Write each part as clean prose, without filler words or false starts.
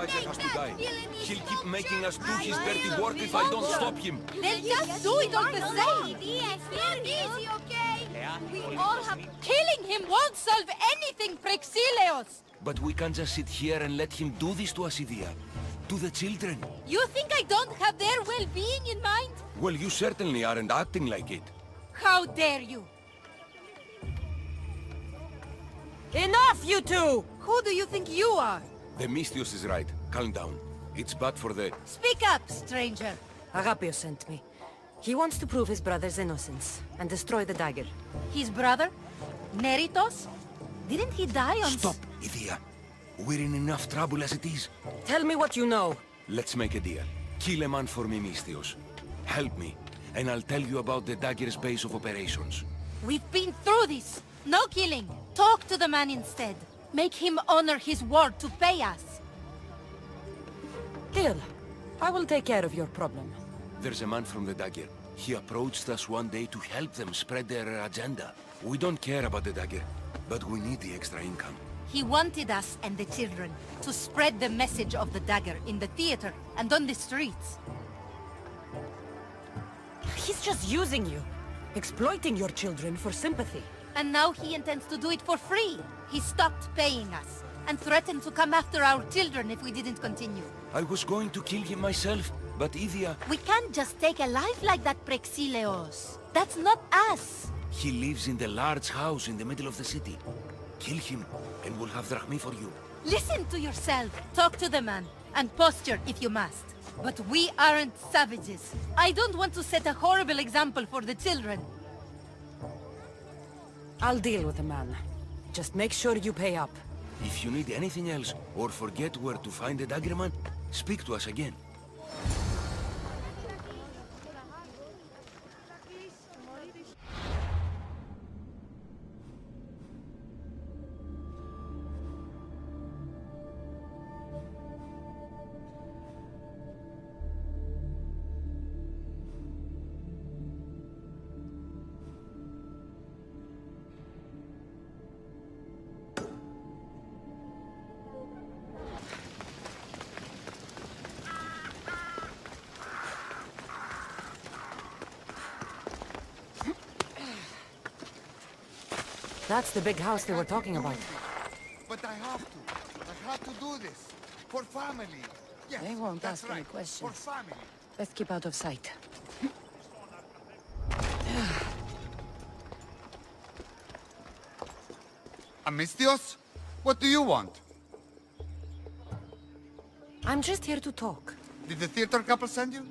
Dagger has to die. He'll keep making us do his dirty work if I don't stop him. They'll just do it all the same. We all have... Killing him won't solve anything, Prexileos! But we can't just sit here and let him do this to us, Idia. To the children. You think I don't have their well-being in mind? Well, you certainly aren't acting like it. How dare you? Enough, you two! Who do you think you are? The Mystios is right. Calm down. It's bad for the... Speak up, stranger. Agapio sent me. He wants to prove his brother's innocence and destroy the dagger. His brother? Neritos? Didn't he die on... Stop, Idia. We're in enough trouble as it is. Tell me what you know. Let's make a deal. Kill a man for me, Mystios. Help me, and I'll tell you about the Dagger's base of operations. We've been through this. No killing. Talk to the man instead. Make him honor his word to pay us. Deal. I will take care of your problem. There's a man from the Dagger. He approached us one day to help them spread their agenda. We don't care about the Dagger, but we need the extra income. He wanted us and the children to spread the message of the Dagger in the theater and on the streets. He's just using you. Exploiting your children for sympathy. And now he intends to do it for free. He stopped paying us and threatened to come after our children if we didn't continue. I was going to kill him myself, but Idia... We can't just take a life like that, Prexileos. That's not us. He lives in the large house in the middle of the city. Kill him, and we'll have drachmi for you. Listen to yourself. Talk to the man, and posture if you must. But we aren't savages. I don't want to set a horrible example for the children. I'll deal with the man. Just make sure you pay up. If you need anything else, or forget where to find the Daggerman, speak to us again. That's the big house they were talking about. But I have to. I have to do this. For family. Yes, They won't that's ask any right. questions. For family. Let's keep out of sight. Amistios? What do you want? I'm just here to talk. Did the theater couple send you?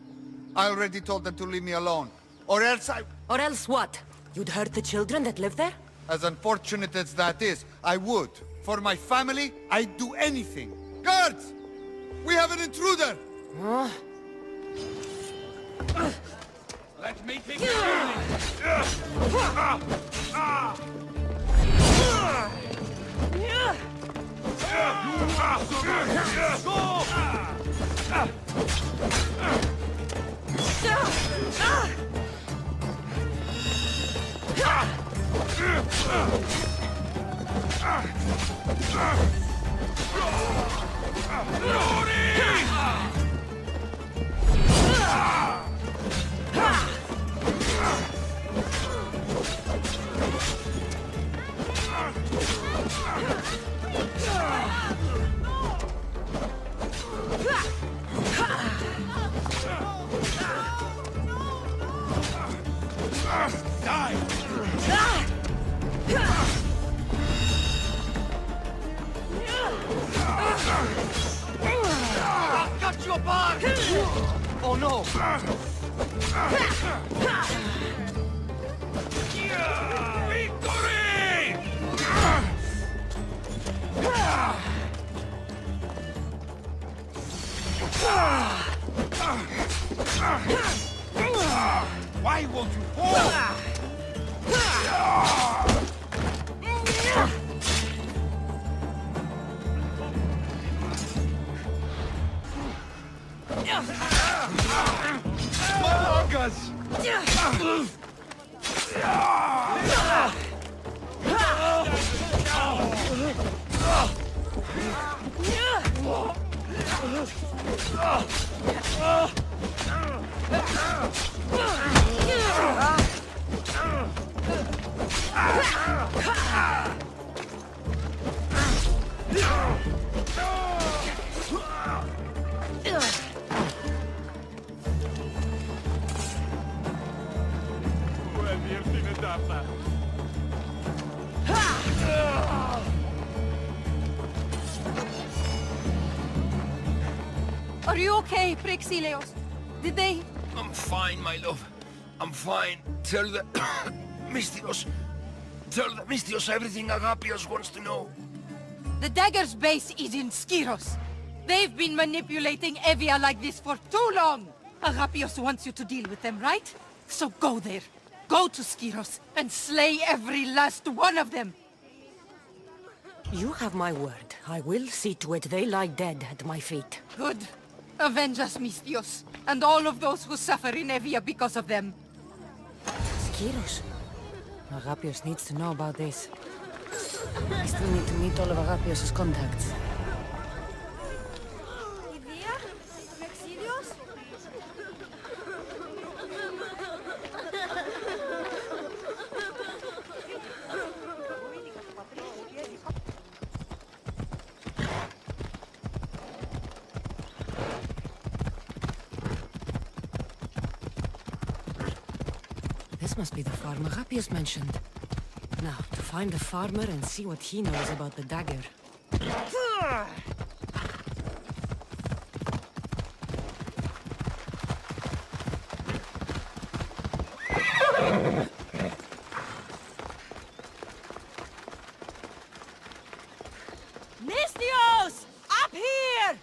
I already told them to leave me alone. Or else I... Or else what? You'd hurt the children that live there? As unfortunate as that is, I would. For my family, I'd do anything. Guards! We have an intruder! Huh? Let me take it! Oh no! Victory! Why won't you fall? Are you okay, Prexilios? Did they... I'm fine, my love. I'm fine. Tell the... Mystios. Tell the Mystios everything Agapios wants to know. The Dagger's base is in Skiros. They've been manipulating Evia like this for too long. Agapios wants you to deal with them, right? So go there. Go to Skiros and slay every last one of them. You have my word. I will see to it they lie dead at my feet. Good. Avenge us, Mystios, and all of those who suffer in Evia because of them. Skiros. Agapios needs to know about this. I still need to meet all of Agapios' contacts. This must be the farm Agapios mentioned. Now, to find the farmer and see what he knows about the dagger. Mystios! Up here!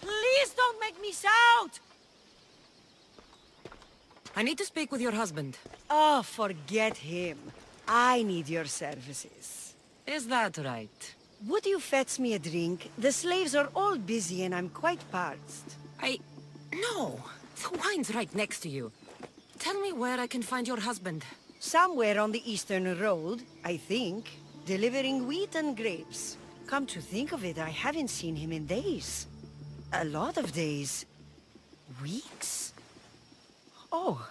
Please don't make me shout! I need to speak with your husband. Oh, forget him. I need your services. Is that right? Would you fetch me a drink? The slaves are all busy and I'm quite parched. No! The wine's right next to you. Tell me where I can find your husband. Somewhere on the Eastern Road, I think. Delivering wheat and grapes. Come to think of it, I haven't seen him in days. A lot of days. Weeks? Oh.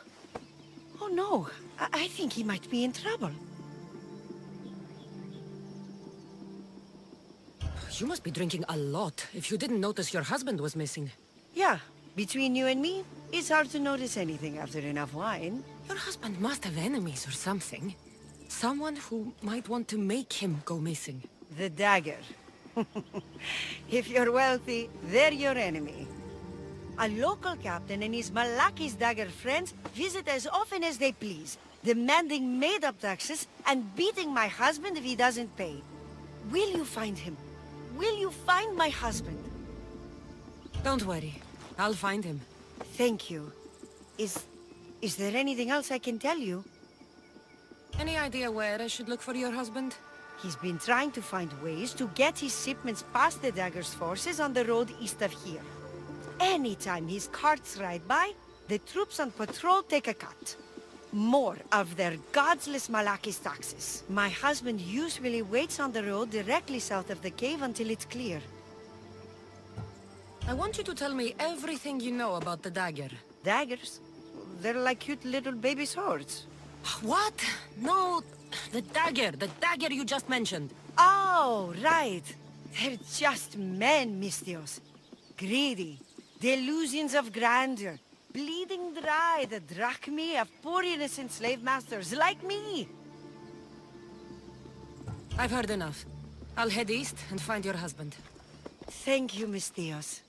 Oh no. I think he might be in trouble. You must be drinking a lot if you didn't notice your husband was missing. Yeah, between you and me, it's hard to notice anything after enough wine. Your husband must have enemies or something. Someone who might want to make him go missing. The Dagger. If you're wealthy, they're your enemy. A local captain and his Malaki's Dagger friends visit as often as they please, demanding made-up taxes and beating my husband if he doesn't pay. Will you find him? Will you find my husband? Don't worry. I'll find him. Thank you. Is there anything else I can tell you? Any idea where I should look for your husband? He's been trying to find ways to get his shipments past the Dagger's forces on the road east of here. Anytime his carts ride by, the troops on patrol take a cut. More of their godless Malaki's taxes. My husband usually waits on the road directly south of the cave until it's clear. I want you to tell me everything you know about the dagger. Daggers? They're like cute little baby swords. What? No, the dagger you just mentioned. Oh, right. They're just men, Mystios. Greedy. Delusions of grandeur. Bleeding dry the drachmae of poor innocent slave masters like me. I've heard enough. I'll head east and find your husband. Thank you, Mystios.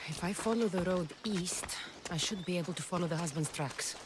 If I follow the road east, I should be able to follow the husband's tracks.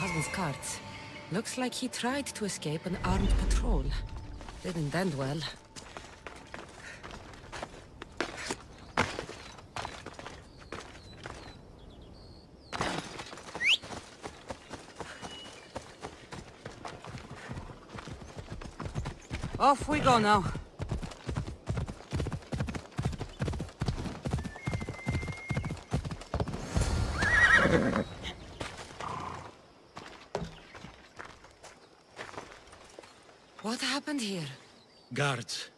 husband's carts. Looks like he tried to escape an armed patrol. Didn't end well. Off we go now. What happened here? Guards.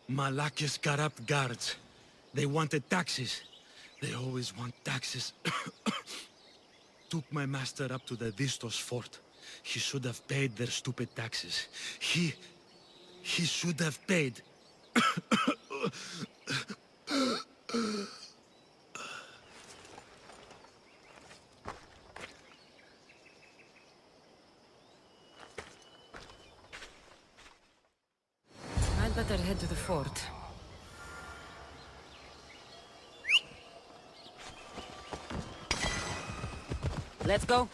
Malakia's corrupt guards. They wanted taxes. They always want taxes. Took my master up to the Vistos fort. He should have paid their stupid taxes. He should have paid. I'd better head to the fort. Let's go.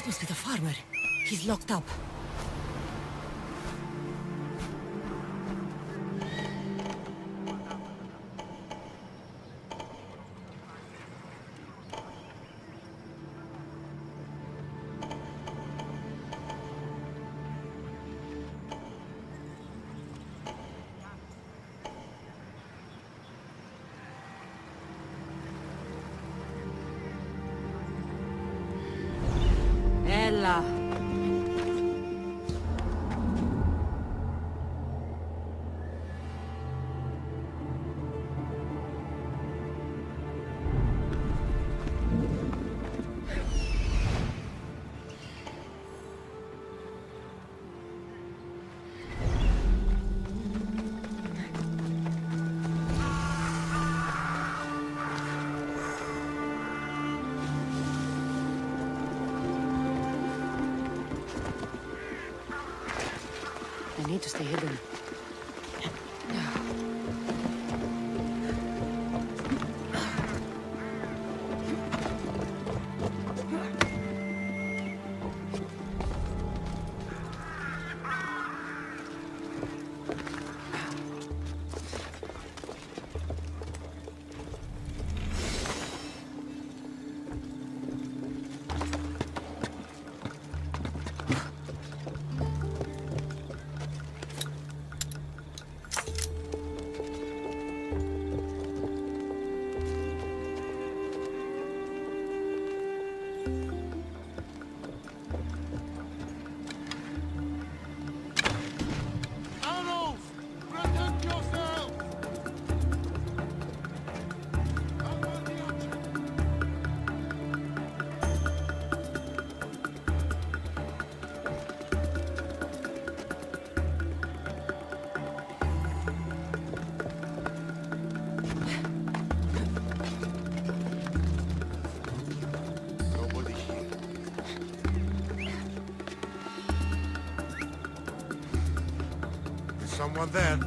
Must be the farmer. He's locked up. Ella. I need to stay hidden. Someone there.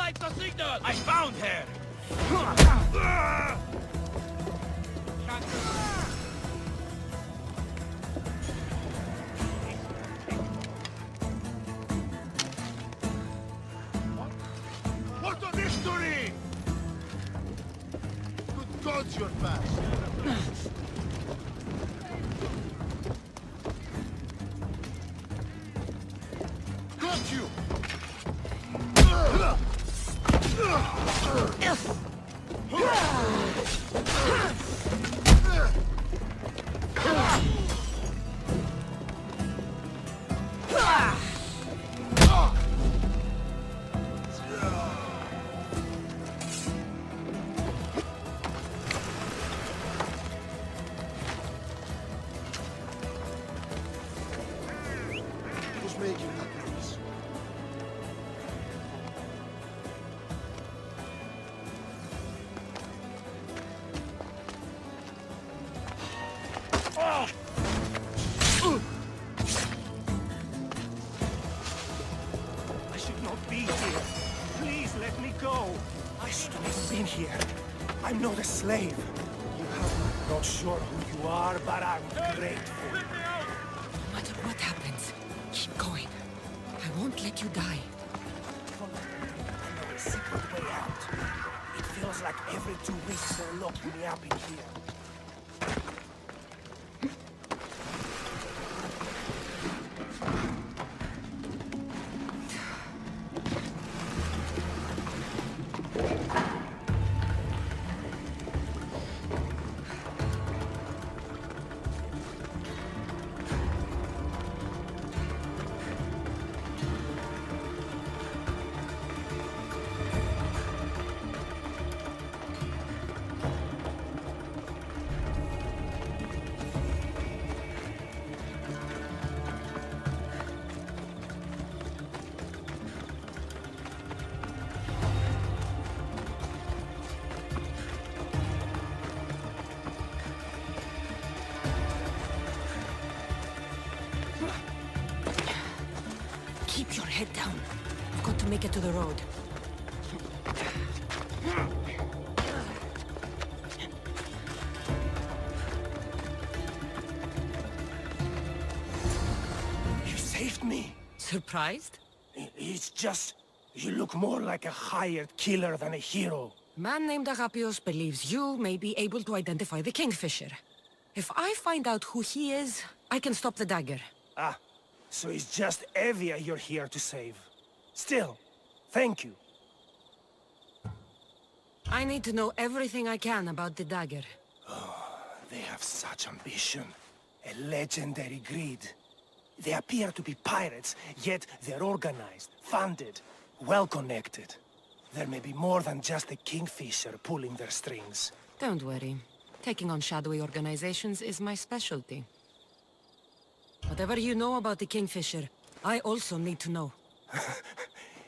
like the signal! I found her! What a victory! Good gods, you're fast. Got you! Who's making that noise? I should not be here. Please let me go. I shouldn't have been here. I'm not a slave. You have not sure who you are, but I'm grateful. No matter what happens, keep going. I won't let you die. Follow me. I know a secret way out. It feels like every 2 weeks they're locking me up in here. Keep your head down. I've got to make it to the road. You saved me. Surprised? It's just... you look more like a hired killer than a hero. Man named Agapios believes you may be able to identify the Kingfisher. If I find out who he is, I can stop the dagger. Ah, so it's just Evia you're here to save. Still, thank you. I need to know everything I can about the dagger. They have such ambition. A legendary greed. They appear to be pirates, yet they're organized, funded, well-connected. There may be more than just a Kingfisher pulling their strings. Don't worry. Taking on shadowy organizations is my specialty. Whatever you know about the Kingfisher, I also need to know.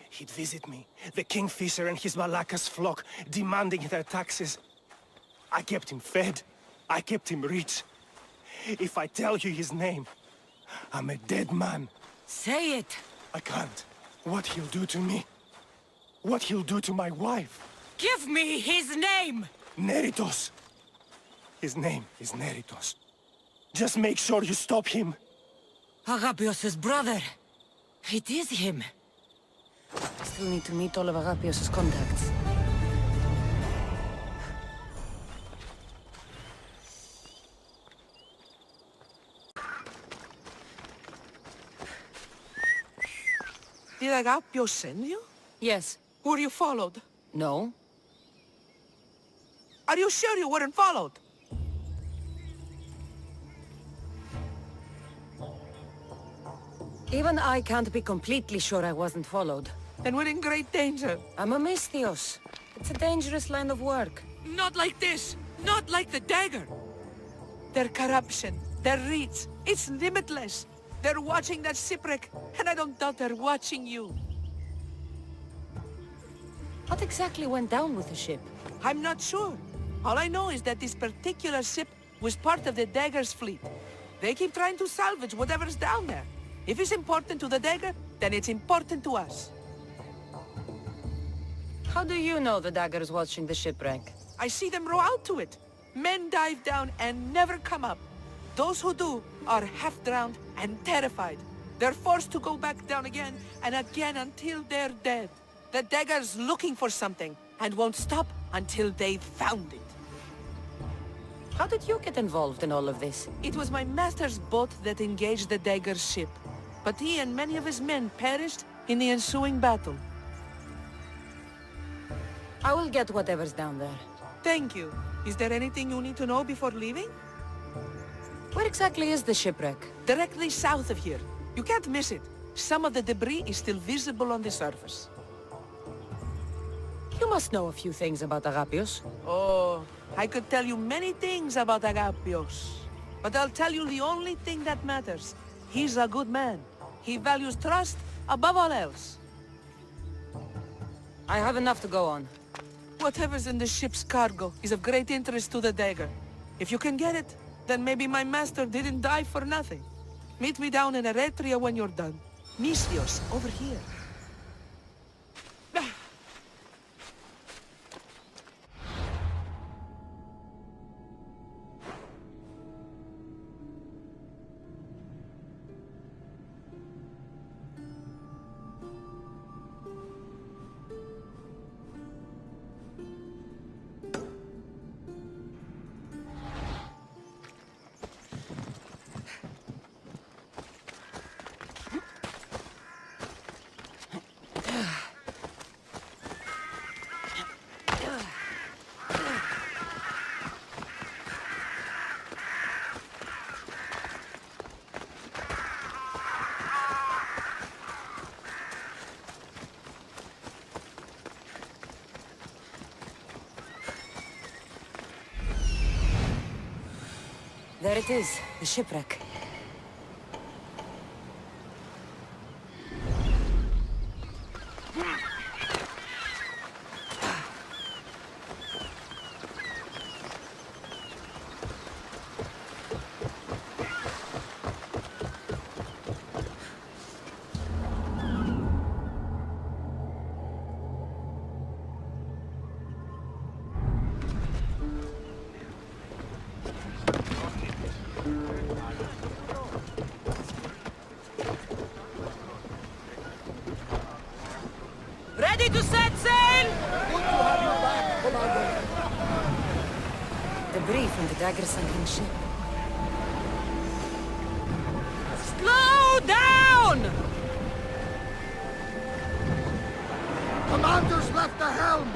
He'd visit me, the Kingfisher and his Malakas flock, demanding their taxes. I kept him fed. I kept him rich. If I tell you his name, I'm a dead man. Say it! I can't. What he'll do to me. What he'll do to my wife. Give me his name! Neritos. His name is Neritos. Just make sure you stop him. Agapios' brother. It is him. I still need to meet all of Agapios' contacts. Did Agapios send you? Yes. Were you followed? No? Are you sure you weren't followed? Even I can't be completely sure I wasn't followed. Then we're in great danger. I'm a Misthios. It's a dangerous line of work. Not like this! Not like the Dagger! Their corruption, their reach, it's limitless. They're watching that shipwreck, and I don't doubt they're watching you. What exactly went down with the ship? I'm not sure. All I know is that this particular ship was part of the Dagger's fleet. They keep trying to salvage whatever's down there. If it's important to the Dagger, then it's important to us. How do you know the Dagger's watching the shipwreck? I see them row out to it. Men dive down and never come up. Those who do are half-drowned and terrified. They're forced to go back down again and again until they're dead. The Dagger's looking for something and won't stop until they've found it. How did you get involved in all of this? It was my master's boat that engaged the Dagger's ship, but he and many of his men perished in the ensuing battle. I will get whatever's down there. Thank you. Is there anything you need to know before leaving? Where exactly is the shipwreck? Directly south of here. You can't miss it. Some of the debris is still visible on the surface. You must know a few things about Agapios. Oh, I could tell you many things about Agapios. But I'll tell you the only thing that matters. He's a good man. He values trust above all else. I have enough to go on. Whatever's in the ship's cargo is of great interest to the Dagger. If you can get it, then maybe my master didn't die for nothing. Meet me down in Eretria when you're done. Misios, over here. There it is, the shipwreck. Ready to set sail! Debris from the Dagger sinking ship. Slow down! Commander's left the helm!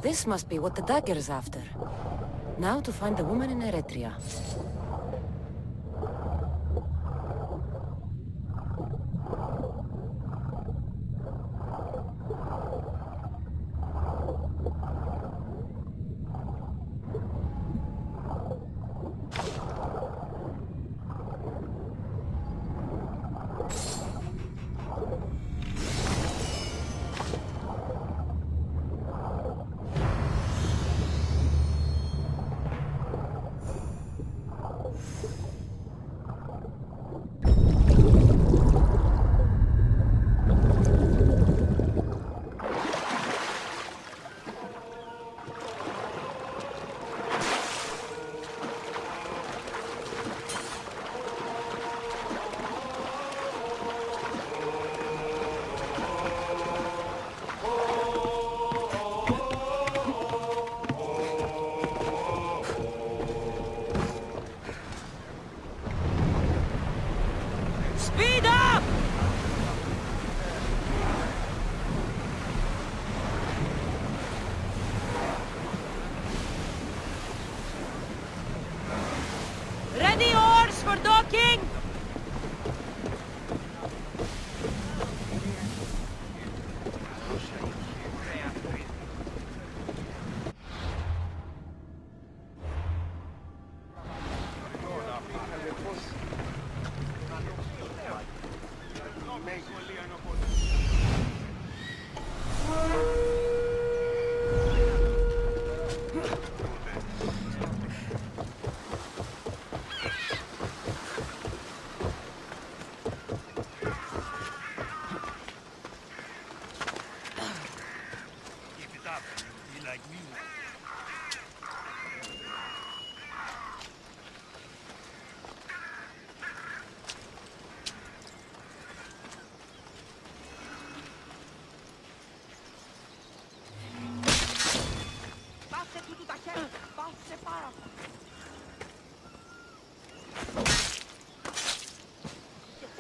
This must be what the Dagger is after. Now to find the woman in Eretria.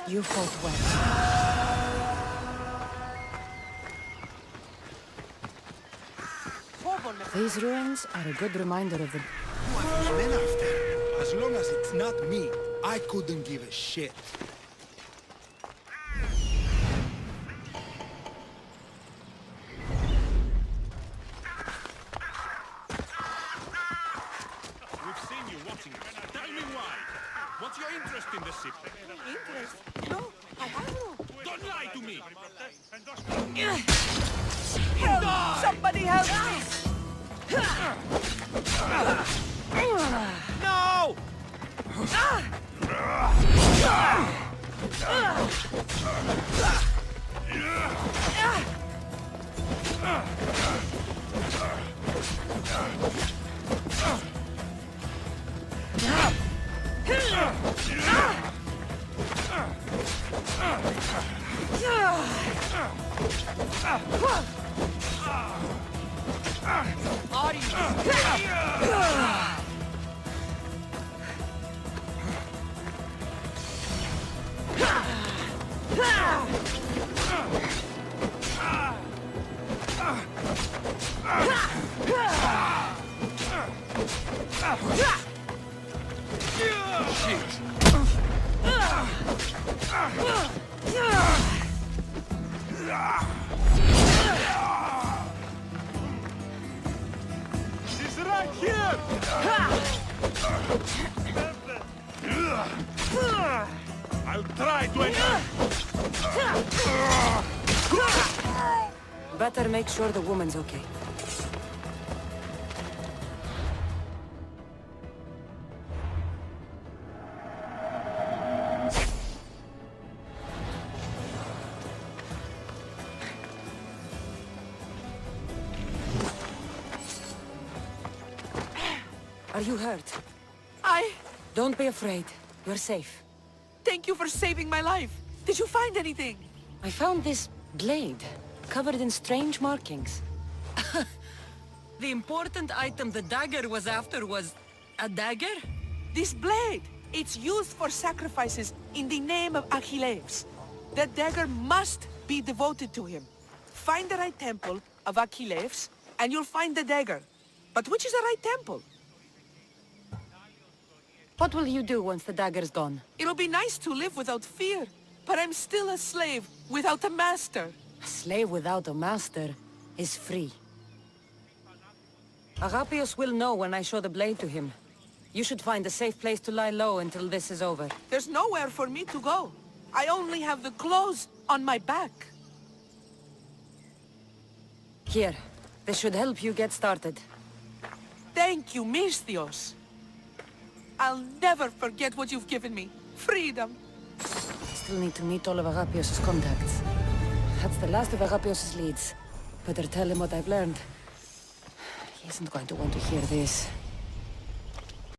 You fought well. These ruins are a good reminder of the... What are those men after? As long as it's not me, I couldn't give a shit. We've seen you watching us. Tell me why. What's your interest in the ship? Interest? No, I have no. Don't lie to me! Help! Somebody help me! No! She's right here! I'll try to enter. Better make sure the woman's okay. Are you hurt? Don't be afraid. You're safe. Thank you for saving my life. Did you find anything? I found this blade, covered in strange markings. The important item the dagger was after was... a dagger? This blade! It's used for sacrifices in the name of Achilles. The dagger must be devoted to him. Find the right temple of Achilles, and you'll find the dagger. But which is the right temple? What will you do once the dagger's gone? It'll be nice to live without fear, but I'm still a slave without a master. A slave without a master is free. Agapios will know when I show the blade to him. You should find a safe place to lie low until this is over. There's nowhere for me to go. I only have the clothes on my back. Here, this should help you get started. Thank you, Misthios. I'll never forget what you've given me. Freedom. I still need to meet all of Agapios' contacts. That's the last of Agapios' leads. Better tell him what I've learned. He isn't going to want to hear this.